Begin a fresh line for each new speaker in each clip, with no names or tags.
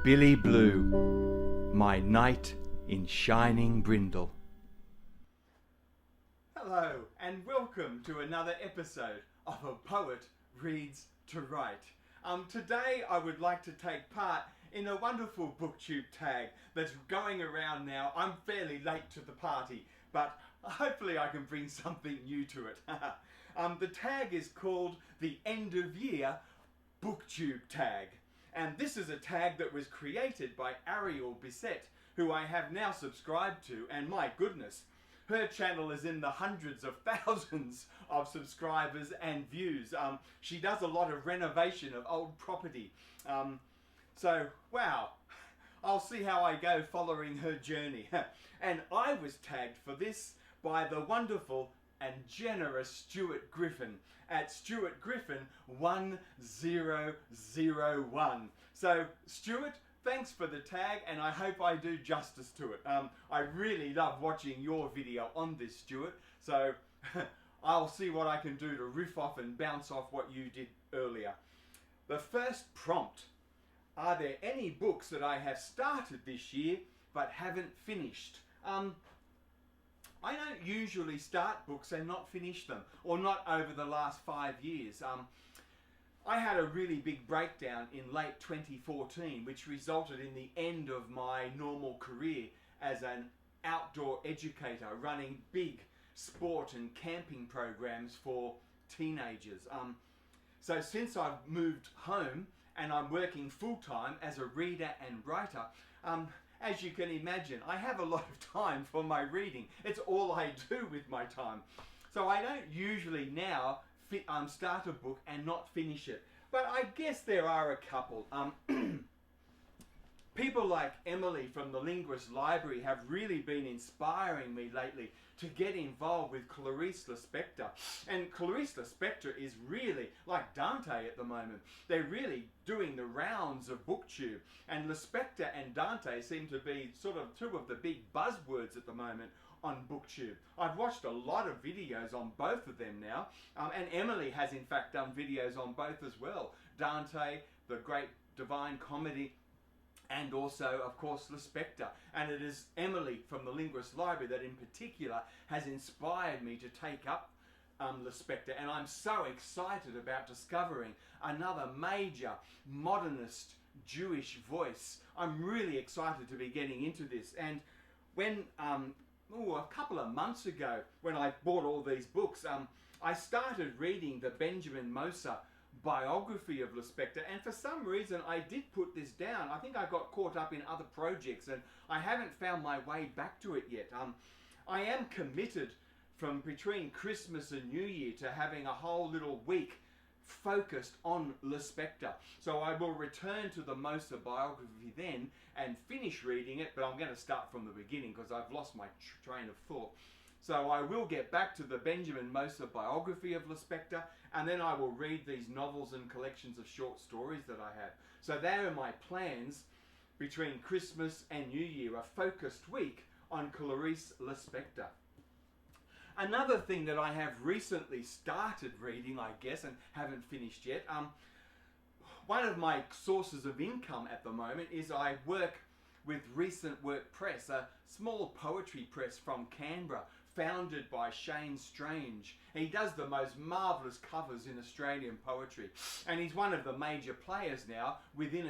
Billy Blue, my knight in shining brindle. Hello and welcome to another episode of A Poet Reads to Write. Today I would like to take part in a wonderful BookTube tag that's going around now. I'm fairly late to the party, but hopefully I can bring something new to it. The tag is called the End of Year BookTube Tag. And this is a tag that was created by Ariel Bissett, who I have now subscribed to, and my goodness, her channel is in the hundreds of thousands of subscribers and views. She does a lot of renovation of old property. So, wow, I'll see how I go following her journey. And I was tagged for this by the wonderful and generous Stuart Griffin at Stuart Griffin 1001. So Stuart, thanks for the tag, and I hope I do justice to it. I really love watching your video on this, Stuart, so I'll see what I can do to riff off and bounce off what you did earlier. The first prompt: are there any books that I have started this year but haven't finished? I don't usually start books and not finish them, or not over the last 5 years. I had a really big breakdown in late 2014, which resulted in the end of my normal career as an outdoor educator running big sport and camping programs for teenagers. So since I've moved home and I'm working full-time as a reader and writer, as you can imagine, I have a lot of time for my reading. It's all I do with my time. So I don't usually now start a book and not finish it. But I guess there are a couple. People like Emily from the Linguist Library have really been inspiring me lately to get involved with Clarice Lispector. And Clarice Lispector is really like Dante at the moment. They're really doing the rounds of BookTube. And Lispector and Dante seem to be sort of two of the big buzzwords at the moment on BookTube. I've watched a lot of videos on both of them now. And Emily has in fact done videos on both as well. Dante, the great Divine Comedy, and also, of course, Lispector. And it is Emily from the Linguist Library that in particular has inspired me to take up Lispector. And I'm so excited about discovering another major modernist Jewish voice. I'm really excited to be getting into this. And when, a couple of months ago, when I bought all these books, I started reading the Benjamin Moser biography of Lispector, and for some reason I did put this down. I think I got caught up in other projects and I haven't found my way back to it yet. I am committed from between Christmas and New Year to having a whole little week focused on Lispector. So I will return to the Moser biography then and finish reading it, but I'm going to start from the beginning because I've lost my train of thought. So I will get back to the Benjamin Moser biography of Lispector, and then I will read these novels and collections of short stories that I have. So there are my plans between Christmas and New Year, a focused week on Clarice Lispector. Another thing that I have recently started reading, I guess, and haven't finished yet, one of my sources of income at the moment is I work with Recent Work Press, a small poetry press from Canberra, founded by Shane Strange. He does the most marvellous covers in Australian poetry, and he's one of the major players now within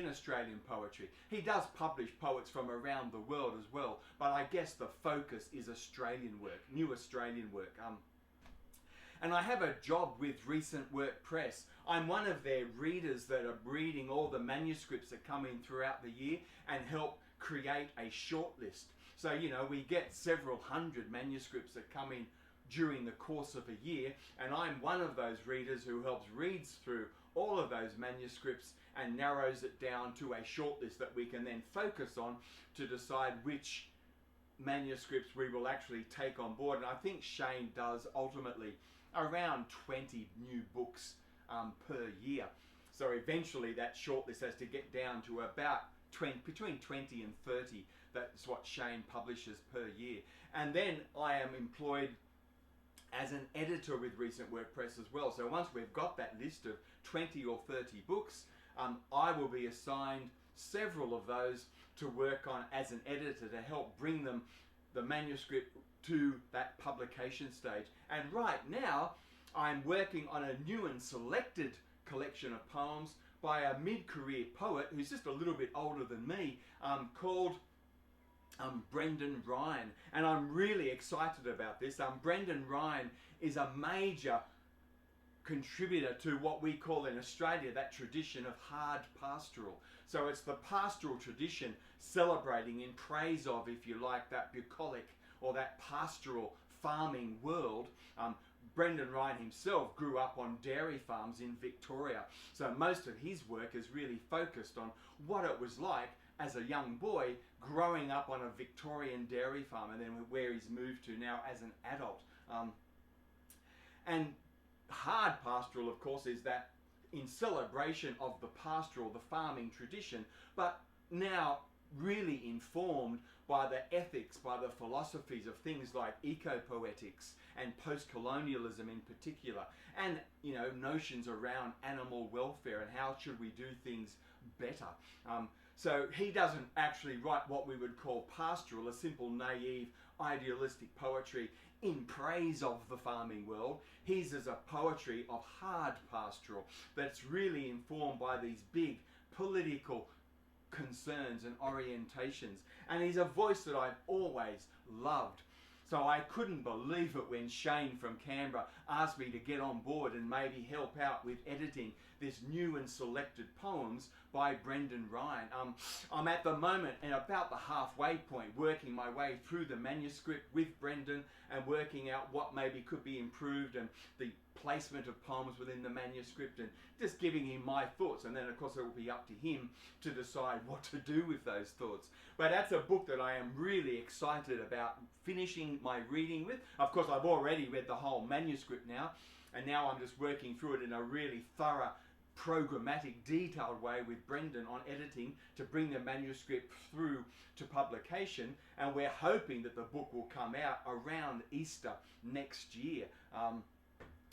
Australian poetry. He does publish poets from around the world as well, but I guess the focus is Australian work, new Australian work. And I have a job with Recent Work Press. I'm one of their readers that are reading all the manuscripts that come in throughout the year and help create a shortlist. So, you know, we get several hundred manuscripts that come in during the course of a year, and I'm one of those readers who helps reads through all of those manuscripts and narrows it down to a shortlist that we can then focus on to decide which manuscripts we will actually take on board. And I think Shane does ultimately around 20 new books per year. So eventually that shortlist has to get down to about between 20 and 30. That's what Shane publishes per year. And then I am employed as an editor with Recent Work Press as well. So once we've got that list of 20 or 30 books, I will be assigned several of those to work on as an editor to help bring them, the manuscript, to that publication stage. And right now I'm working on a new and selected collection of poems by a mid-career poet who's just a little bit older than me, called Brendan Ryan. And I'm really excited about this. Brendan Ryan is a major contributor to what we call in Australia that tradition of hard pastoral. So it's the pastoral tradition celebrating in praise of, if you like, that bucolic or that pastoral farming world. Brendan Ryan himself grew up on dairy farms in Victoria, so most of his work is really focused on what it was like as a young boy growing up on a Victorian dairy farm, and then where he's moved to now as an adult. And hard pastoral, of course, is that in celebration of the pastoral, the farming tradition, but now really informed by the ethics, by the philosophies of things like eco-poetics and post-colonialism in particular, and notions around animal welfare and how should we do things better. So he doesn't actually write what we would call pastoral, a simple, naive, idealistic poetry in praise of the farming world. His is a poetry of hard pastoral that's really informed by these big political concerns and orientations. And he's a voice that I've always loved. So I couldn't believe it when Shane from Canberra asked me to get on board and maybe help out with editing this new and selected poems by Brendan Ryan. I'm at the moment at about the halfway point, working my way through the manuscript with Brendan and working out what maybe could be improved and the placement of poems within the manuscript, and just giving him my thoughts. And then of course it will be up to him to decide what to do with those thoughts. But that's a book that I am really excited about finishing my reading with. Of course I've already read the whole manuscript now, and now I'm just working through it in a really thorough, programmatic, detailed way with Brendan on editing to bring the manuscript through to publication. And we're hoping that the book will come out around Easter next year.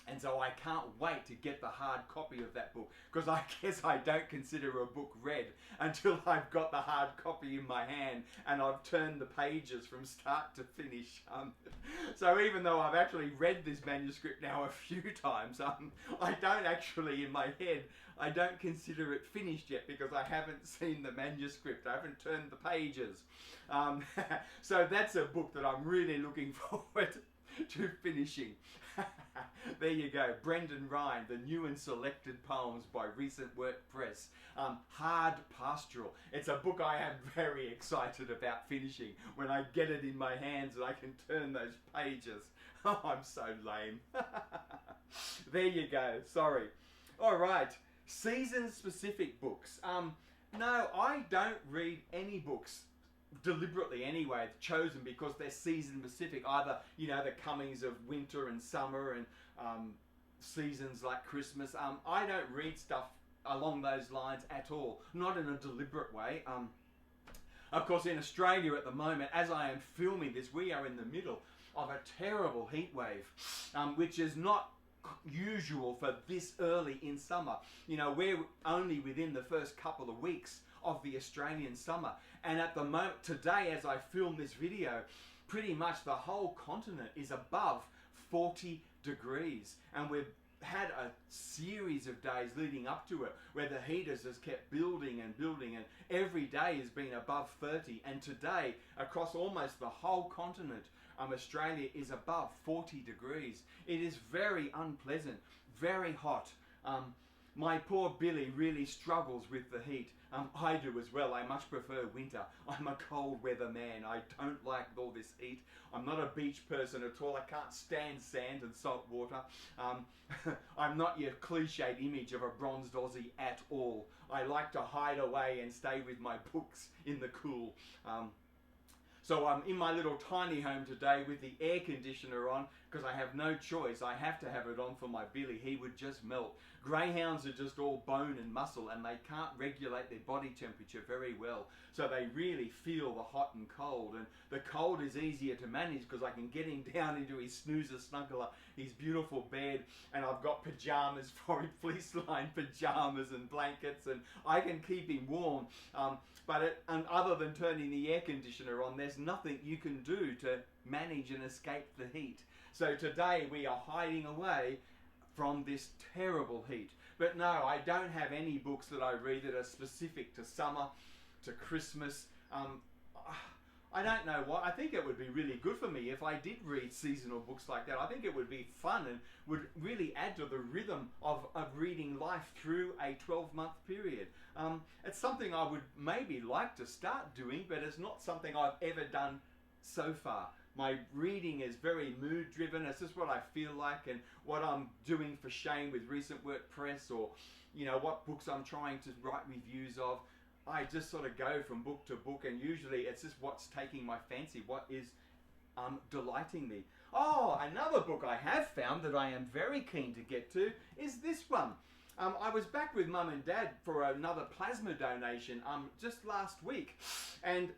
And so I can't wait to get the hard copy of that book, because I guess I don't consider a book read until I've got the hard copy in my hand and I've turned the pages from start to finish. So even though I've actually read this manuscript now a few times, I don't actually, in my head, I don't consider it finished yet because I haven't seen the manuscript. I haven't turned the pages. So that's a book that I'm really looking forward to finishing. There you go, Brendan Ryan, the new and selected poems by Recent Work Press. Hard Pastoral. It's a book I am very excited about finishing when I get it in my hands and I can turn those pages. Oh, I'm so lame. There you go, sorry. All right, season-specific books. No, I don't read any books deliberately anyway, chosen because they're season specific, either the comings of winter and summer and seasons like Christmas. I don't read stuff along those lines at all, not in a deliberate way. Of course, in Australia at the moment, as I am filming this, we are in the middle of a terrible heat wave, which is not usual for this early in summer. We're only within the first couple of weeks of the Australian summer, and at the moment today, as I film this video, pretty much the whole continent is above 40 degrees, and we've had a series of days leading up to it where the heaters has kept building and building, and every day has been above 30, and today across almost the whole continent, Australia is above 40 degrees. It is very unpleasant, very hot. My poor Billy really struggles with the heat. I do as well. I much prefer winter. I'm a cold weather man. I don't like all this heat. I'm not a beach person at all. I can't stand sand and salt water. I'm not your cliched image of a bronzed Aussie at all. I like to hide away and stay with my books in the cool. So I'm in my little tiny home today with the air conditioner on because I have no choice. I have to have it on for my Billy. He would just melt. Greyhounds are just all bone and muscle and they can't regulate their body temperature very well. So they really feel the hot and cold. And the cold is easier to manage because I can get him down into his snoozer snuggler, his beautiful bed. And I've got pajamas for him, fleece-lined pajamas and blankets. And I can keep him warm. And other than turning the air conditioner on, there's nothing you can do to manage and escape the heat. So today we are hiding away from this terrible heat. But no, I don't have any books that I read that are specific to summer, to Christmas. I don't know why. I think it would be really good for me if I did read seasonal books like that. I think it would be fun and would really add to the rhythm of reading life through a 12-month period. It's something I would maybe like to start doing, but it's not something I've ever done so far. My reading is very mood driven. It's just what I feel like and what I'm doing for Shane with Recent Work Press, or what books I'm trying to write reviews of. I just sort of go from book to book, and usually it's just what's taking my fancy, what is delighting me. Oh, another book I have found that I am very keen to get to is this one. I was back with Mum and Dad for another plasma donation just last week, and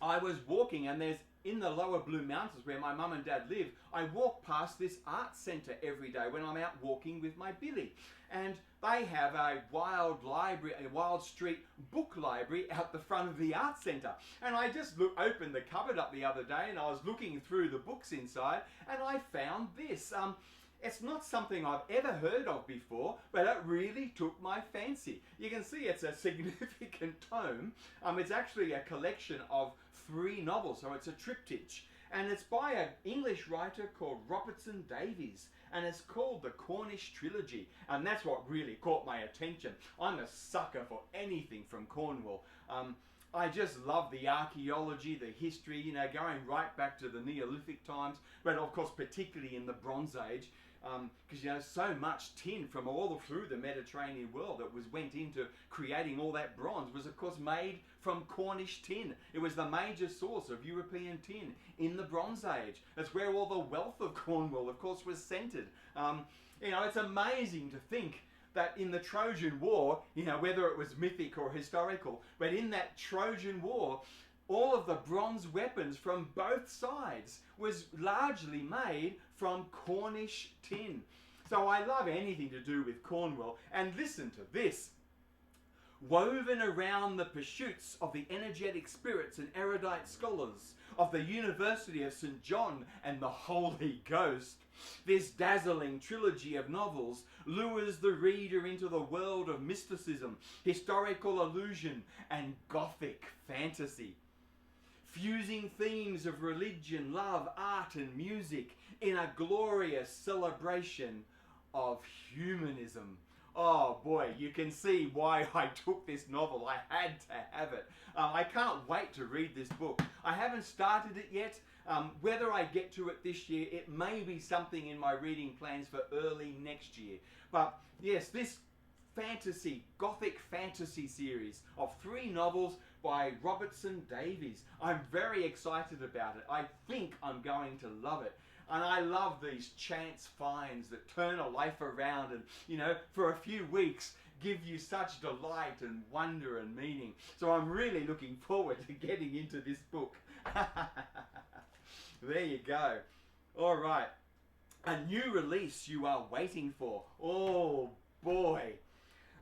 I was walking, and there's in the lower Blue Mountains where my mum and dad live, I walk past this art centre every day when I'm out walking with my Billy. And they have a wild street book library out the front of the art centre. And I just opened the cupboard up the other day and I was looking through the books inside and I found this. It's not something I've ever heard of before, but it really took my fancy. You can see it's a significant tome. It's actually a collection of 3 novels, so it's a triptych. And it's by an English writer called Robertson Davies. And it's called the Cornish Trilogy. And that's what really caught my attention. I'm a sucker for anything from Cornwall. I just love the archaeology, the history, going right back to the Neolithic times, but of course particularly in the Bronze Age, because so much tin from all through the Mediterranean world that went into creating all that bronze was of course made from Cornish tin. It was the major source of European tin in the Bronze Age. That's where all the wealth of Cornwall of course was centred. It's amazing to think that in the Trojan War, whether it was mythic or historical, but in that Trojan War, all of the bronze weapons from both sides was largely made from Cornish tin. So I love anything to do with Cornwall. And listen to this. Woven around the pursuits of the energetic spirits and erudite scholars of the University of St. John and the Holy Ghost, this dazzling trilogy of novels lures the reader into the world of mysticism, historical allusion, and Gothic fantasy. Fusing themes of religion, love, art, and music in a glorious celebration of humanism. Oh boy, you can see why I took this novel. I had to have it. I can't wait to read this book. I haven't started it yet. Whether I get to it this year, it may be something in my reading plans for early next year. But yes, this Gothic fantasy series of 3 novels by Robertson Davies. I'm very excited about it. I think I'm going to love it. And I love these chance finds that turn a life around and, for a few weeks give you such delight and wonder and meaning. So I'm really looking forward to getting into this book. There you go. All right. A new release you are waiting for. Oh boy.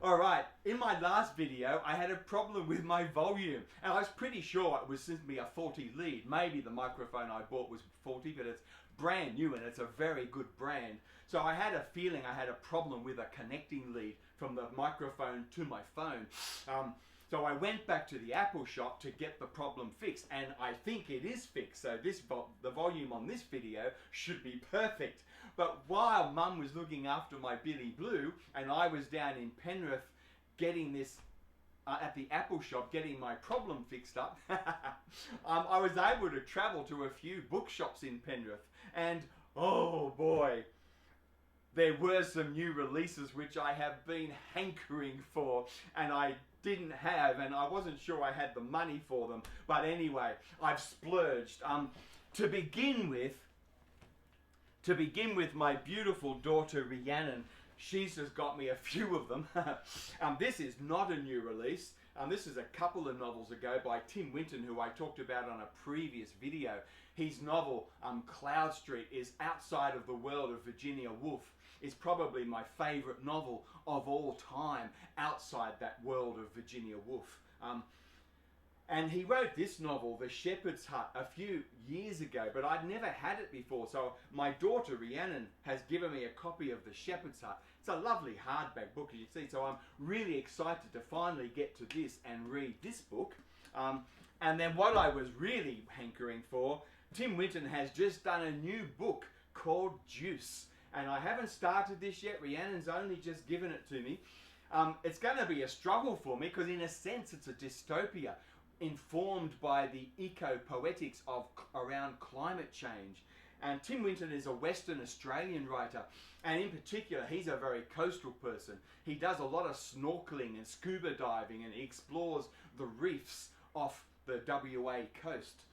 All right, in my last video, I had a problem with my volume, and I was pretty sure it was simply a faulty lead. Maybe the microphone I bought was faulty, but it's brand new and it's a very good brand. So I had a feeling I had a problem with a connecting lead from the microphone to my phone. So I went back to the Apple shop to get the problem fixed, and I think it is fixed. So the volume on this video should be perfect. But while Mum was looking after my Billy Blue, and I was down in Penrith getting this at the Apple shop, getting my problem fixed up, I was able to travel to a few bookshops in Penrith, and oh boy, there were some new releases which I have been hankering for, and I didn't have, and I wasn't sure I had the money for them. But anyway, I've splurged. To begin with, my beautiful daughter Rhiannon, she's just got me a few of them. This is not a new release. This is a couple of novels ago by Tim Winton, who I talked about on a previous video. His novel, Cloud Street, is outside of the world of Virginia Woolf. Is probably my favourite novel of all time outside that world of Virginia Woolf. And he wrote this novel, The Shepherd's Hut, a few years ago, but I'd never had it before. So my daughter Rhiannon has given me a copy of The Shepherd's Hut. It's a lovely hardback book, as you see. So I'm really excited to finally get to this and read this book. And then what I was really hankering for, Tim Winton has just done a new book called Juice. And I haven't started this yet. Rhiannon's only just given it to me. It's going to be a struggle for me because in a sense it's a dystopia informed by the eco-poetics of around climate change. And Tim Winton is a Western Australian writer, and in particular he's a very coastal person. He does a lot of snorkeling and scuba diving, and he explores the reefs off the WA coast.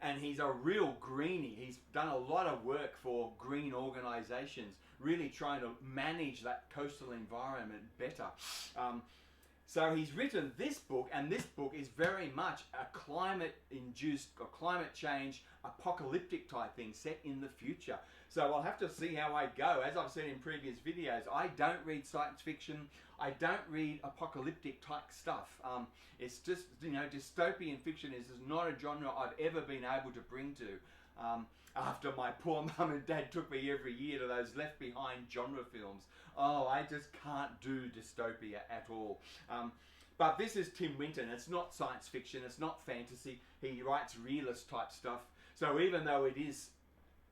And he's a real greenie. He's done a lot of work for green organisations, really trying to manage that coastal environment better. So he's written this book, and this book is very much a climate-induced or climate change apocalyptic type thing set in the future. So I'll have to see how I go. As I've said in previous videos, I don't read science fiction. I don't read apocalyptic type stuff. It's just, dystopian fiction is not a genre I've ever been able to bring to. After my poor mum and dad took me every year to those Left Behind genre films. Oh, I just can't do dystopia at all. But this is Tim Winton. It's not science fiction. It's not fantasy. He writes realist type stuff. So even though it is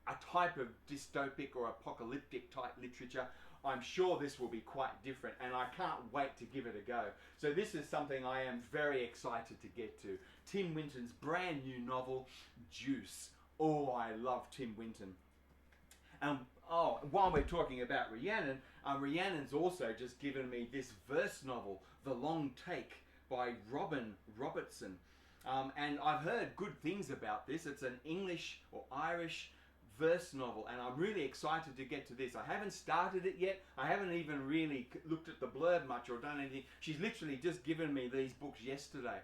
a type of dystopic or apocalyptic type literature, I'm sure this will be quite different, and I can't wait to give it a go. So this is something I am very excited to get to. Tim Winton's brand new novel, Juice. Oh, I love Tim Winton. While we're talking about Rhiannon, Rhiannon's also just given me this verse novel, The Long Take, by Robertson. And I've heard good things about this. It's an English or Irish verse novel, and I'm really excited to get to this. I haven't started it yet. I haven't even really looked at the blurb much or done anything. She's literally just given me these books yesterday.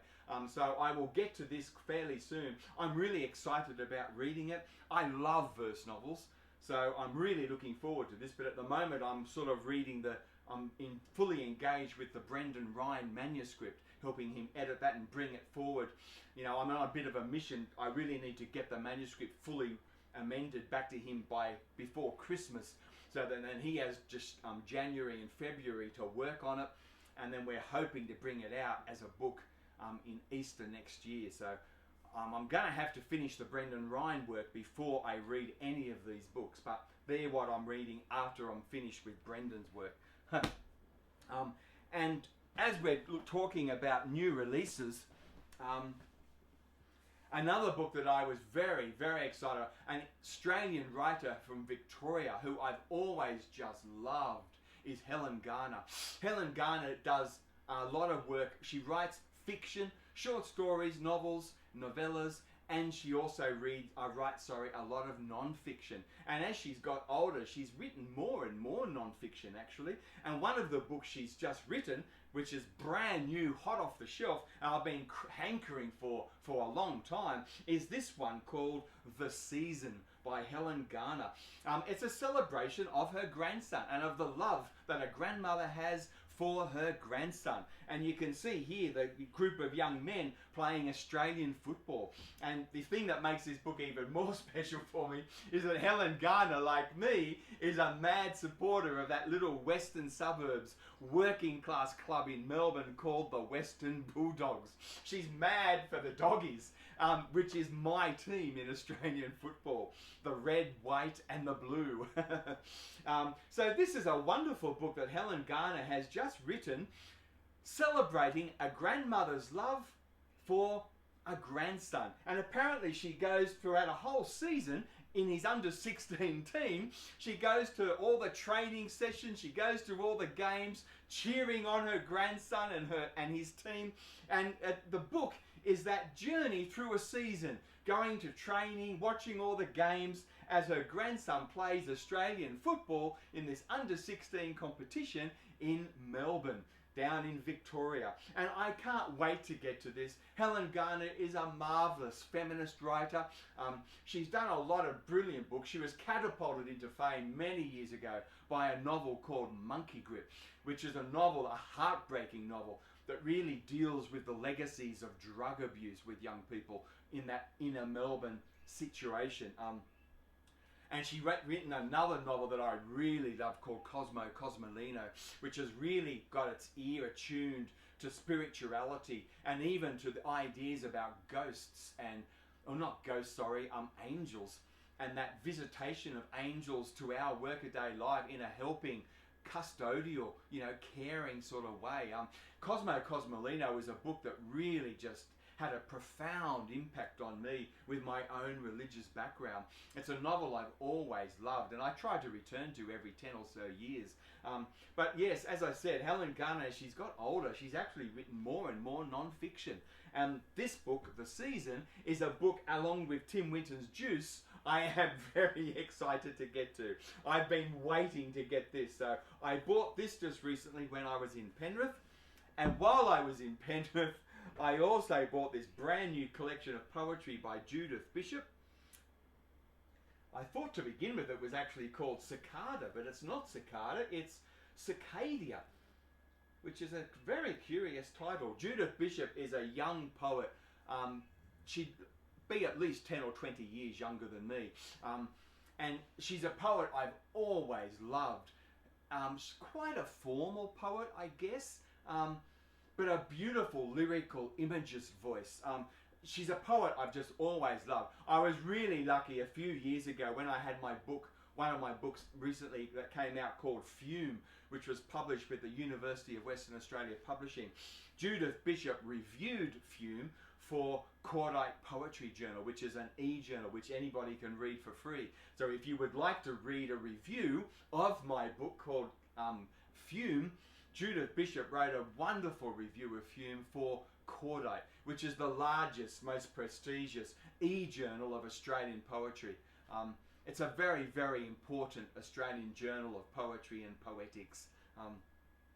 So I will get to this fairly soon. I'm really excited about reading it. I love verse novels, so I'm really looking forward to this. But at the moment, I'm sort of reading I'm fully engaged with the Brendan Ryan manuscript, helping him edit that and bring it forward. I'm on a bit of a mission. I really need to get the manuscript fully amended back to him before Christmas, so that then he has just January and February to work on it, and then we're hoping to bring it out as a book in Easter next year. So I'm going to have to finish the Brendan Ryan work before I read any of these books, but they're what I'm reading after I'm finished with Brendan's work. And as we're talking about new releases, another book that I was very, very excited about, an Australian writer from Victoria who I've always just loved, is Helen Garner. Helen Garner does a lot of work. She writes fiction, short stories, novels, novellas, and she also writes a lot of non-fiction. And as she's got older, she's written more and more non-fiction, actually. And one of the books she's just written, which is brand new, hot off the shelf, and I've been hankering for a long time, is this one called The Season by Helen Garner. It's a celebration of her grandson and of the love that a grandmother has for her grandson. And you can see here the group of young men playing Australian football. And the thing that makes this book even more special for me is that Helen Garner, like me, is a mad supporter of that little western suburbs working class club in Melbourne called the Western Bulldogs. She's mad for the Doggies, which is my team in Australian football. The red, white and the blue. So this is a wonderful book that Helen Garner has just written, celebrating a grandmother's love for a grandson. And apparently she goes throughout a whole season in his under 16 team. She goes to all the training sessions, she goes to all the games, cheering on her grandson and his team. And the book is that journey through a season, going to training, watching all the games as her grandson plays Australian football in this under 16 competition in Melbourne, down in Victoria. And I can't wait to get to this. Helen Garner is a marvellous feminist writer. She's done a lot of brilliant books. She was catapulted into fame many years ago by a novel called Monkey Grip, which is a novel, a heartbreaking novel, that really deals with the legacies of drug abuse with young people in that inner Melbourne situation. And she written another novel that I really love called Cosmolino, which has really got its ear attuned to spirituality and even to the ideas about ghosts and, or not ghosts, sorry, angels, and that visitation of angels to our workaday life in a helping, custodial, caring sort of way. Cosmolino is a book that really just had a profound impact on me with my own religious background. It's a novel I've always loved and I try to return to every 10 or so years. But yes, as I said, Helen Garner, as she's got older, she's actually written more and more non-fiction. And this book, The Season, is a book along with Tim Winton's Juice I am very excited to get to. I've been waiting to get this. So I bought this just recently when I was in Penrith. And while I was in Penrith, I also bought this brand new collection of poetry by Judith Bishop. I thought to begin with it was actually called Cicada, but it's not Cicada, it's Circadia, which is a very curious title. Judith Bishop is a young poet. She'd be at least 10 or 20 years younger than me. And she's a poet I've always loved. She's quite a formal poet, I guess. But a beautiful lyrical images voice. She's a poet I've just always loved. I was really lucky a few years ago when I had my book, one of my books recently that came out called Fume, which was published with the University of Western Australia Publishing. Judith Bishop reviewed Fume for Cordite Poetry Journal, which is an e-journal which anybody can read for free. So if you would like to read a review of my book called Fume, Judith Bishop wrote a wonderful review of Fume for Cordite, which is the largest, most prestigious e-journal of Australian poetry. It's a very, very important Australian journal of poetry and poetics.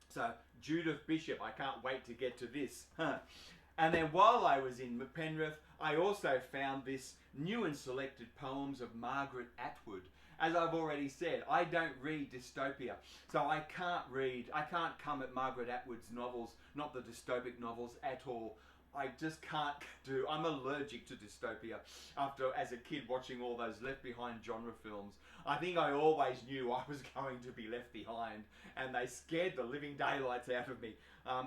So Judith Bishop, I can't wait to get to this. And then while I was in Penrith, I also found this new and selected poems of Margaret Atwood. As I've already said, I don't read dystopia, so I can't come at Margaret Atwood's novels, not the dystopic novels at all. I just can't do, I'm allergic to dystopia after, as a kid, watching all those Left Behind genre films. I think I always knew I was going to be left behind, and they scared the living daylights out of me.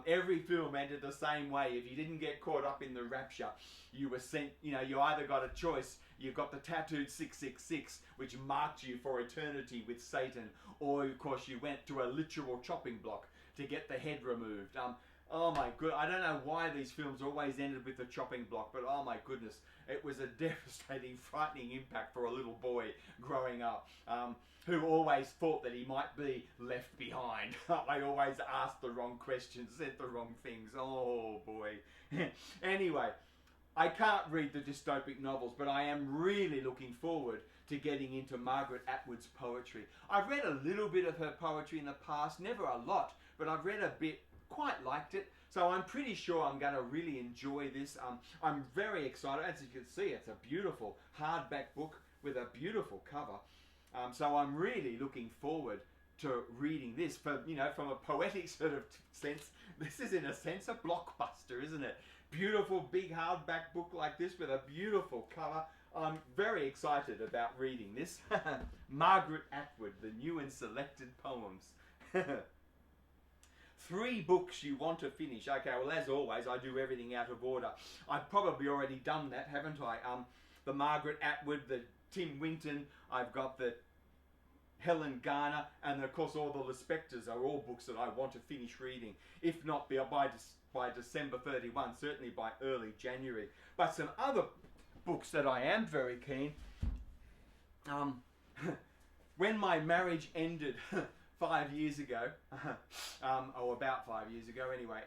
Every film ended the same way. If you didn't get caught up in the rapture, you were sent, you either got a choice. You got the tattooed 666, which marked you for eternity with Satan, or of course you went to a literal chopping block to get the head removed. Oh my good, I don't know why these films always ended with the chopping block, but oh my goodness, it was a devastating, frightening impact for a little boy growing up, who always thought that he might be left behind. I always asked the wrong questions, said the wrong things. Oh boy. Anyway, I can't read the dystopic novels, but I am really looking forward to getting into Margaret Atwood's poetry. I've read a little bit of her poetry in the past, never a lot, but I've read a bit, quite liked it, so I'm pretty sure I'm going to really enjoy this. I'm very excited. As you can see, it's a beautiful hardback book with a beautiful cover, so I'm really looking forward to reading this, for, you know, from a poetic sort of sense, this is in a sense a blockbuster, isn't it? Beautiful big hardback book like this with a beautiful cover. I'm very excited about reading this. Margaret Atwood, the new and selected poems. 3 books you want to finish. Okay, well, as always, I do everything out of order. I've probably already done that, haven't I? The Margaret Atwood, the Tim Winton, I've got the Helen Garner, and of course all the Lispectors are all books that I want to finish reading. If not by December 31, certainly by early January. But some other books that I am very keen. When my marriage ended 5 years ago, or about 5 years ago anyway,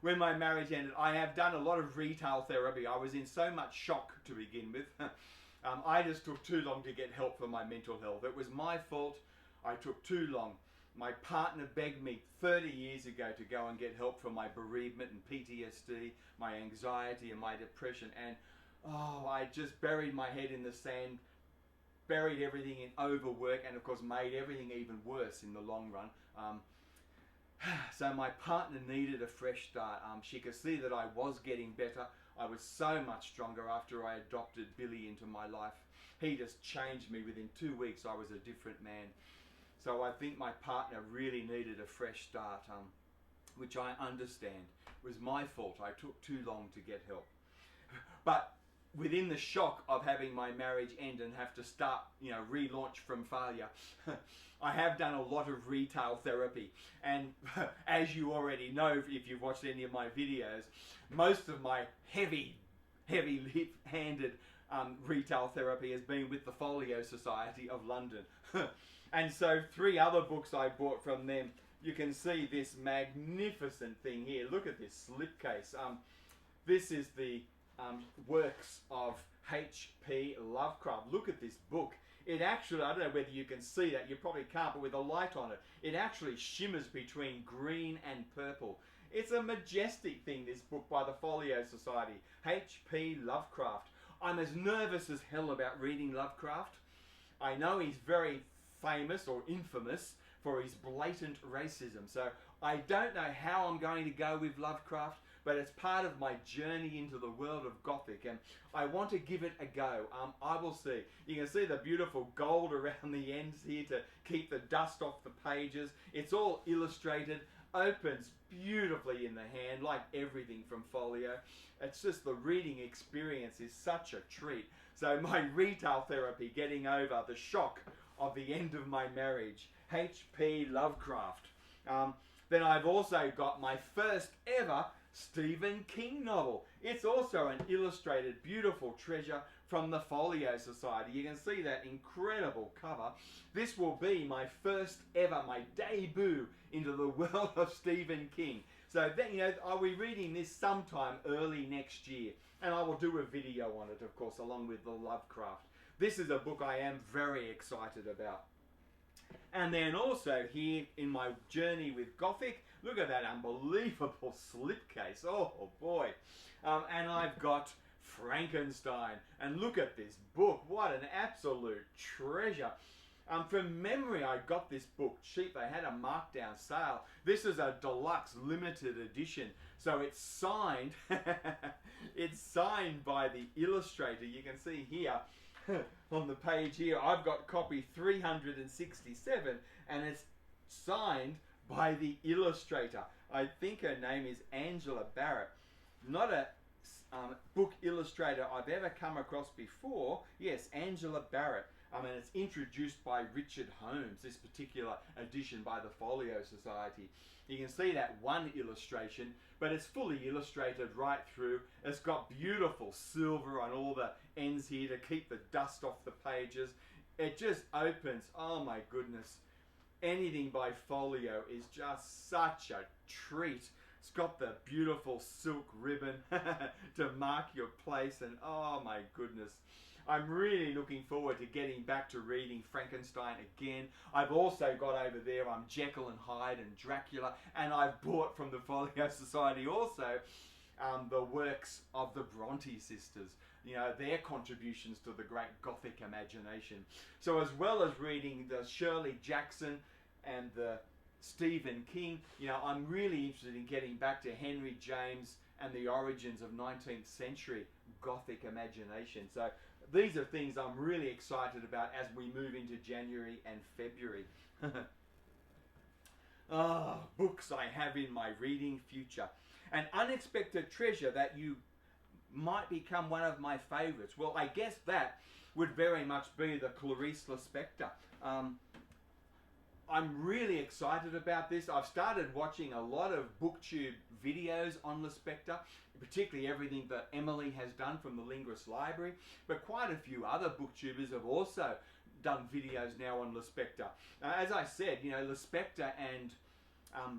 when my marriage ended, I have done a lot of retail therapy. I was in so much shock to begin with. I just took too long to get help for my mental health. It was my fault. I took too long. My partner begged me 30 years ago to go and get help for my bereavement and PTSD, my anxiety and my depression. And I just buried my head in the sand, buried everything in overwork, and of course made everything even worse in the long run. So my partner needed a fresh start. She could see that I was getting better. I was so much stronger after I adopted Billy into my life. He just changed me. Within 2 weeks I was a different man. So I think my partner really needed a fresh start, which I understand. It was my fault. I took too long to get help. But within the shock of having my marriage end and have to start, you know, relaunch from failure, I have done a lot of retail therapy. And as you already know, if you've watched any of my videos, most of my heavy-handed retail therapy has been with the Folio Society of London. And so 3 other books I bought from them. You can see this magnificent thing here. Look at this slipcase. This is the works of H.P. Lovecraft. Look at this book. It actually, I don't know whether you can see that, you probably can't, but with a light on it, it actually shimmers between green and purple. It's a majestic thing, this book by the Folio Society. H.P. Lovecraft. I'm as nervous as hell about reading Lovecraft. I know he's very famous or infamous for his blatant racism, so I don't know how I'm going to go with Lovecraft, but it's part of my journey into the world of Gothic, and I want to give it a go. I will see. You can see the beautiful gold around the ends here to keep the dust off the pages. It's all illustrated, opens beautifully in the hand, like everything from Folio. It's just the reading experience is such a treat. So my retail therapy, getting over the shock of the end of my marriage, H.P. Lovecraft. Then I've also got my first ever Stephen King novel. It's also an illustrated, beautiful treasure from the Folio Society. You can see that incredible cover. This will be my first ever, my debut into the world of Stephen King. So then, you know, I'll be reading this sometime early next year, and I will do a video on it, of course, along with the Lovecraft. This is a book I am very excited about. And then also here in my journey with Gothic, look at that unbelievable slipcase. Oh boy. And I've got Frankenstein. And look at this book. What an absolute treasure. From memory, I got this book cheap. They had a markdown sale. This is a deluxe limited edition. So it's signed. It's signed by the illustrator. You can see here on the page here, I've got copy 367, and it's signed by the illustrator. I think her name is Angela Barrett. Not a book illustrator I've ever come across before. Yes, Angela Barrett. And it's introduced by Richard Holmes, this particular edition by the Folio Society. You can see that one illustration, but it's fully illustrated right through. It's got beautiful silver on all the ends here to keep the dust off the pages. It just opens, oh my goodness. Anything by Folio is just such a treat. It's got the beautiful silk ribbon to mark your place, and oh my goodness. I'm really looking forward to getting back to reading Frankenstein again. I've also got over there Jekyll and Hyde and Dracula, and I've bought from the Folio Society also the works of the Bronte sisters, you know, their contributions to the great Gothic imagination. So as well as reading the Shirley Jackson and the Stephen King. You know, I'm really interested in getting back to Henry James and the origins of 19th century Gothic imagination. So these are things I'm really excited about as we move into January and February. Books I have in my reading future. An unexpected treasure that you might become one of my favourites. Well, I guess that would very much be the Clarice Lispector. I'm really excited about this. I've started watching a lot of BookTube videos on Lispector, particularly everything that Emily has done from the Linguist Library, but quite a few other BookTubers have also done videos now on Lispector. As I said, you know, Lispector and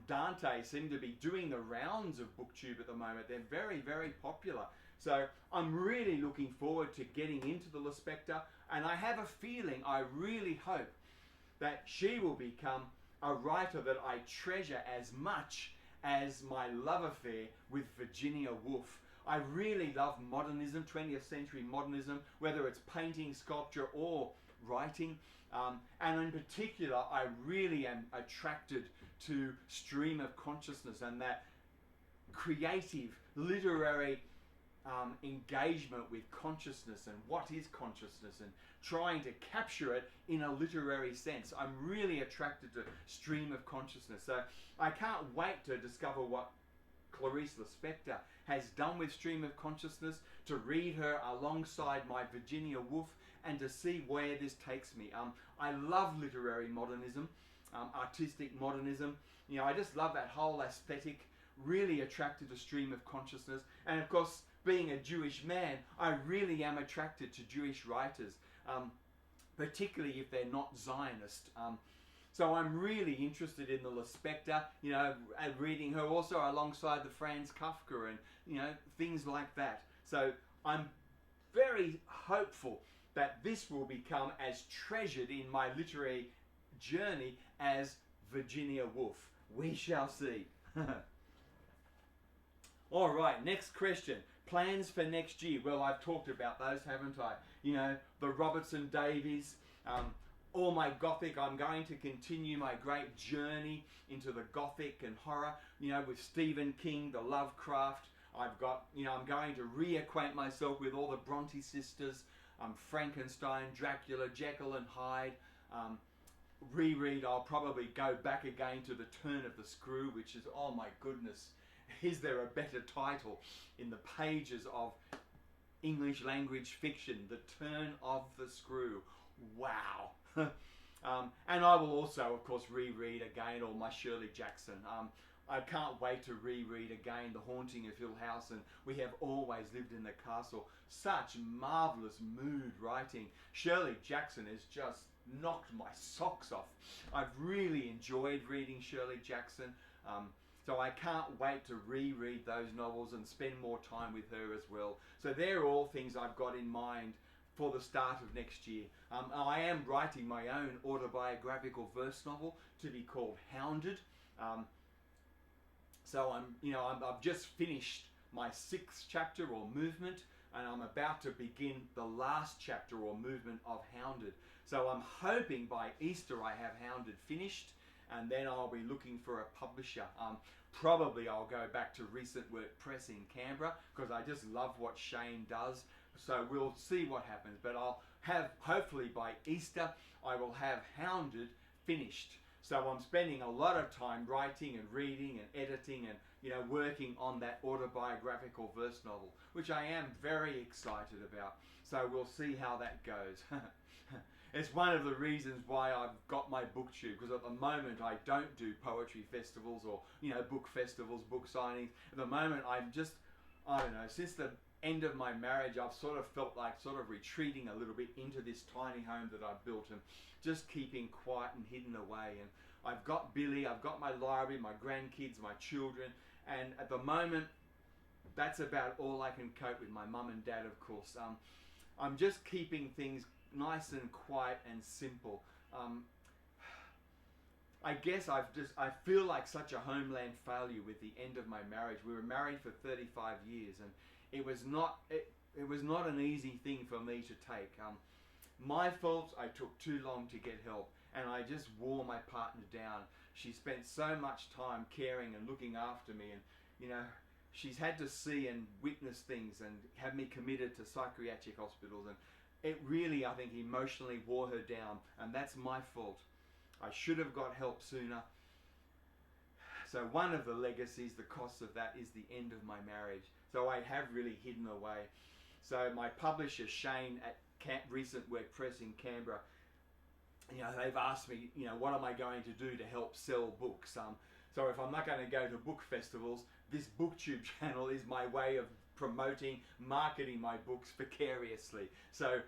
Dante seem to be doing the rounds of BookTube at the moment. They're very, very popular. So I'm really looking forward to getting into the Lispector, and I have a feeling, I really hope, that she will become a writer that I treasure as much as my love affair with Virginia Woolf. I really love modernism, 20th century modernism, whether it's painting, sculpture or writing. And in particular, I really am attracted to stream of consciousness and that creative, literary engagement with consciousness and what is consciousness and trying to capture it in a literary sense. I'm really attracted to stream of consciousness. So I can't wait to discover what Clarice Lispector has done with stream of consciousness, to read her alongside my Virginia Woolf and to see where this takes me. I love literary modernism, artistic modernism. You know, I just love that whole aesthetic, really attracted to stream of consciousness. And of course, being a Jewish man, I really am attracted to Jewish writers, particularly if they're not Zionist. So I'm really interested in the Lispector, you know, and reading her also alongside the Franz Kafka and, you know, things like that. So I'm very hopeful that this will become as treasured in my literary journey as Virginia Woolf. We shall see. All right, next question. Plans for next year. Well, I've talked about those, haven't I? You know, the Robertson, Davies, all my Gothic. I'm going to continue my great journey into the Gothic and horror, you know, with Stephen King, the Lovecraft. I've got, you know, I'm going to reacquaint myself with all the Bronte sisters, Frankenstein, Dracula, Jekyll and Hyde. Reread, I'll probably go back again to The Turn of the Screw, which is, oh my goodness, is there a better title in the pages of English language fiction? The Turn of the Screw. Wow. And I will also, of course, reread again all my Shirley Jackson. I can't wait to reread again The Haunting of Hill House and We Have Always Lived in the Castle. Such marvellous mood writing. Shirley Jackson has just knocked my socks off. I've really enjoyed reading Shirley Jackson. So I can't wait to reread those novels and spend more time with her as well. So they're all things I've got in mind for the start of next year. I am writing my own autobiographical verse novel to be called Hounded. So I've just finished my 6th chapter or movement, and I'm about to begin the last chapter or movement of Hounded. So I'm hoping by Easter I have Hounded finished, and then I'll be looking for a publisher. Probably I'll go back to Recent Work Press in Canberra because I just love what Shane does. So we'll see what happens, but I'll have, hopefully by Easter, I will have Hounded finished. So I'm spending a lot of time writing and reading and editing and, you know, working on that autobiographical verse novel, which I am very excited about. So we'll see how that goes. It's one of the reasons why I've got my BookTube, because at the moment I don't do poetry festivals or, you know, book festivals, book signings. At the moment I'm just, I don't know, since the end of my marriage I've sort of felt like sort of retreating a little bit into this tiny home that I've built and just keeping quiet and hidden away. And I've got Billy, I've got my library, my grandkids, my children, and at the moment that's about all I can cope with. My mum and dad, of course. I'm just keeping things nice and quiet and simple. I guess I feel like such a homeland failure with the end of my marriage. We were married for 35 years and it was not an easy thing for me to take. My fault, I took too long to get help. and I just wore my partner down. She spent so much time caring and looking after me, and you know, she's had to see and witness things and have me committed to psychiatric hospitals, and it really, I think, emotionally wore her down, and that's my fault. I should have got help sooner. So one of the legacies, the cost of that, is the end of my marriage. So I have really hidden away. So my publisher, Shane, at Recent Work Press in Canberra, you know, they've asked me, you know, what am I going to do to help sell books? So if I'm not going to go to book festivals, this BookTube channel is my way of promoting, marketing my books vicariously. So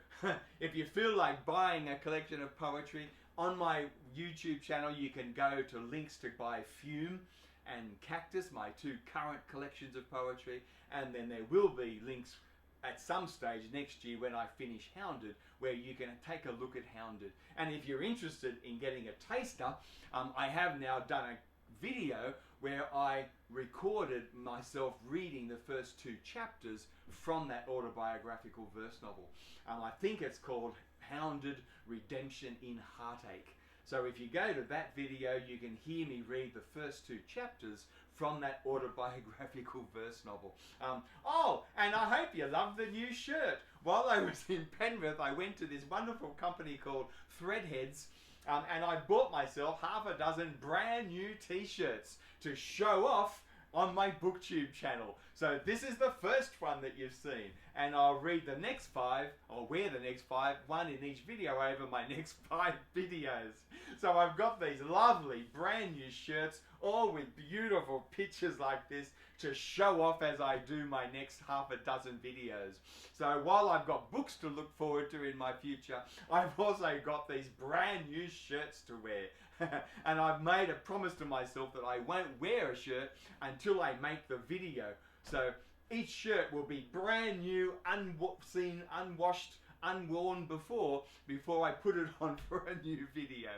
if you feel like buying a collection of poetry, on my YouTube channel you can go to links to buy Fume and Cactus, my two current collections of poetry, and then there will be links at some stage next year when I finish Hounded, where you can take a look at Hounded. And if you're interested in getting a taster, I have now done a video where I recorded myself reading the first 2 chapters from that autobiographical verse novel. I think it's called Hounded Redemption in Heartache. So if you go to that video, you can hear me read the first 2 chapters from that autobiographical verse novel. Oh, and I hope you love the new shirt. While I was in Penrith, I went to this wonderful company called Threadheads, and I bought myself half a dozen brand new t-shirts to show off on my BookTube channel. So this is the first one that you've seen, and I'll read the next 5, or wear the next 5, one in each video over my next 5 videos. So I've got these lovely brand new shirts, all with beautiful pictures like this, to show off as I do my next half a dozen videos. So while I've got books to look forward to in my future, I've also got these brand new shirts to wear. And I've made a promise to myself that I won't wear a shirt until I make the video. So each shirt will be brand new, unseen, unwashed, unworn before I put it on for a new video.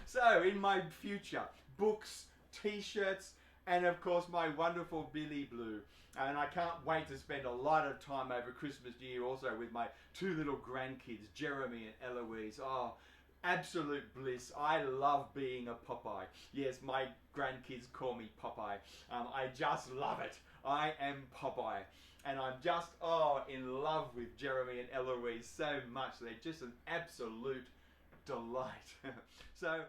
So in my future, books, t-shirts, and of course my wonderful Billy Blue. And I can't wait to spend a lot of time over Christmas New Year also with my 2 little grandkids, Jeremy and Eloise. Oh, absolute bliss. I love being a Popeye. Yes, my grandkids call me Popeye. I just love it. I am Popeye. And I'm just, in love with Jeremy and Eloise so much. They're just an absolute delight. So,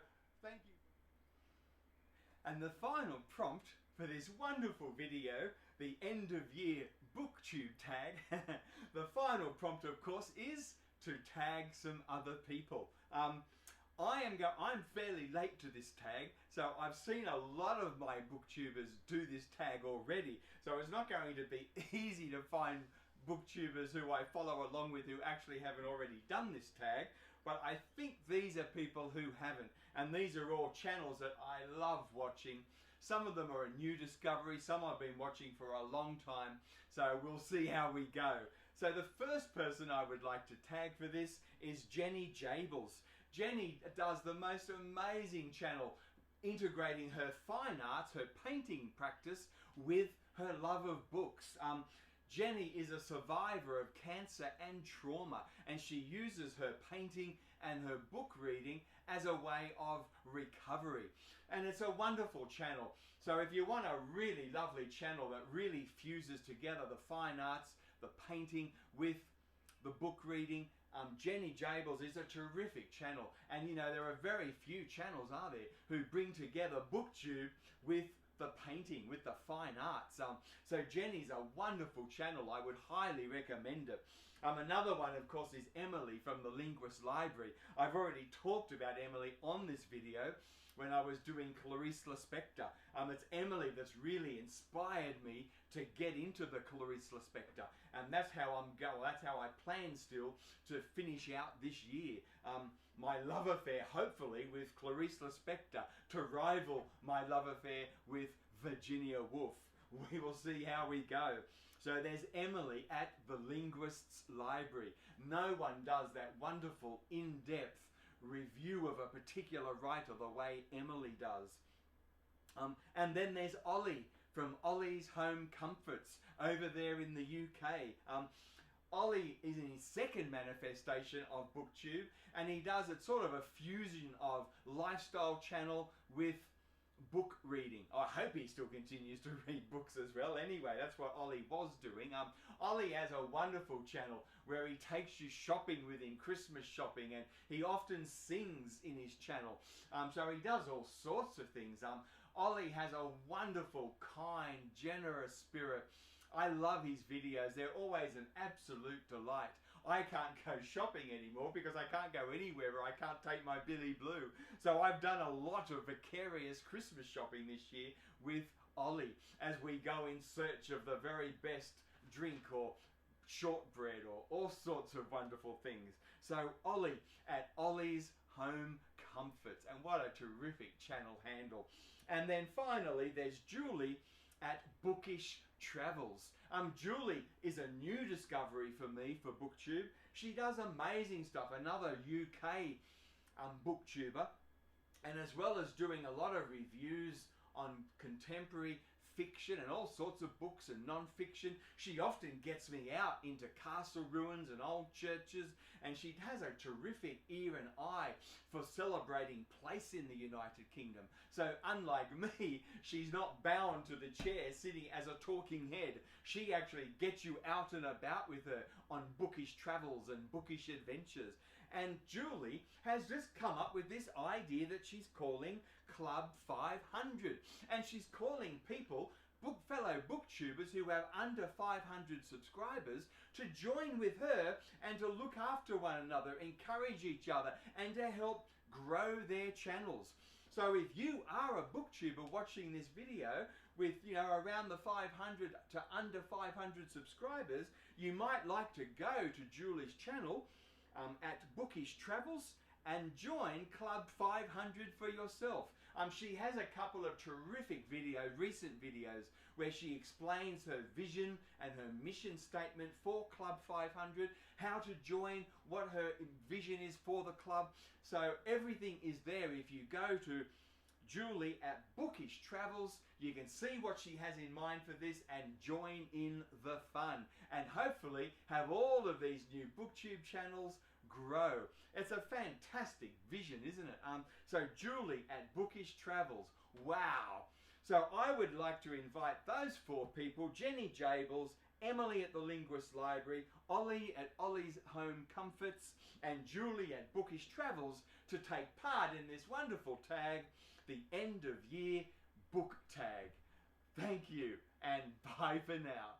thank you. And the final prompt for this wonderful video, the end of year BookTube tag, the final prompt, of course, is to tag some other people. I'm fairly late to this tag, so I've seen a lot of my booktubers do this tag already, so it's not going to be easy to find booktubers who I follow along with who actually haven't already done this tag, but I think these are people who haven't, and these are all channels that I love watching. Some of them are a new discovery, some I've been watching for a long time, so we'll see how we go. So the first person I would like to tag for this is Jenny Jables. Jenny does the most amazing channel, integrating her fine arts, her painting practice, with her love of books. Jenny is a survivor of cancer and trauma, and she uses her painting and her book reading as a way of recovery. And it's a wonderful channel. So if you want a really lovely channel that really fuses together the fine arts, the painting with the book reading, Jenny Jables is a terrific channel. And you know, there are very few channels, are there, who bring together BookTube with the painting, with the fine arts. So Jenny's a wonderful channel. I would highly recommend it. Another one, of course, is Emily from the Linguist Library. I've already talked about Emily on this video when I was doing Clarice Lispector. It's Emily that's really inspired me to get into the Clarice Lispector, and that's how I'm going. That's how I plan still to finish out this year. My love affair, hopefully, with Clarice Lispector to rival my love affair with Virginia Woolf. We will see how we go. So there's Emily at the Linguist's Library. No one does that wonderful, in-depth review of a particular writer the way Emily does. And then there's Ollie from Ollie's Home Comforts over there in the UK. Ollie is in his second manifestation of BookTube, and he does it sort of a fusion of lifestyle channel with book reading. I hope he still continues to read books as well. Anyway, that's what Ollie was doing. Ollie has a wonderful channel where he takes you shopping with him, Christmas shopping, and he often sings in his channel. So he does all sorts of things. Ollie has a wonderful, kind, generous spirit. I love his videos. They're always an absolute delight. I can't go shopping anymore because I can't go anywhere where I can't take my Billy Blue. So I've done a lot of vicarious Christmas shopping this year with Ollie as we go in search of the very best drink or shortbread or all sorts of wonderful things. So Ollie at Ollie's Home Comforts, and what a terrific channel handle. And then finally there's Julie at Bookish Travels. Julie is a new discovery for me for BookTube. She does amazing stuff, another UK booktuber, and as well as doing a lot of reviews on contemporary fiction and all sorts of books and non-fiction. She often gets me out into castle ruins and old churches, and she has a terrific ear and eye for celebrating place in the United Kingdom. So unlike me, she's not bound to the chair sitting as a talking head. She actually gets you out and about with her on bookish travels and bookish adventures. And Julie has just come up with this idea that she's calling Club 500. And she's calling people, fellow booktubers who have under 500 subscribers, to join with her and to look after one another, encourage each other, and to help grow their channels. So if you are a booktuber watching this video with, around the 500 to under 500 subscribers, you might like to go to Julie's channel at Bookish Travels and join Club 500 for yourself. She has a couple of terrific recent videos where she explains her vision and her mission statement for Club 500, how to join, what her vision is for the club. So everything is there. If you go to Julie at Bookish Travels, you can see what she has in mind for this and join in the fun, and hopefully have all of these new BookTube channels grow. It's a fantastic vision, isn't it? So Julie at Bookish Travels, wow. So I would like to invite those 4 people, Jenny Jables, Emily at the Linguist Library, Ollie at Ollie's Home Comforts, and Julie at Bookish Travels, to take part in this wonderful tag, the End of Year Book Tag. Thank you, and bye for now.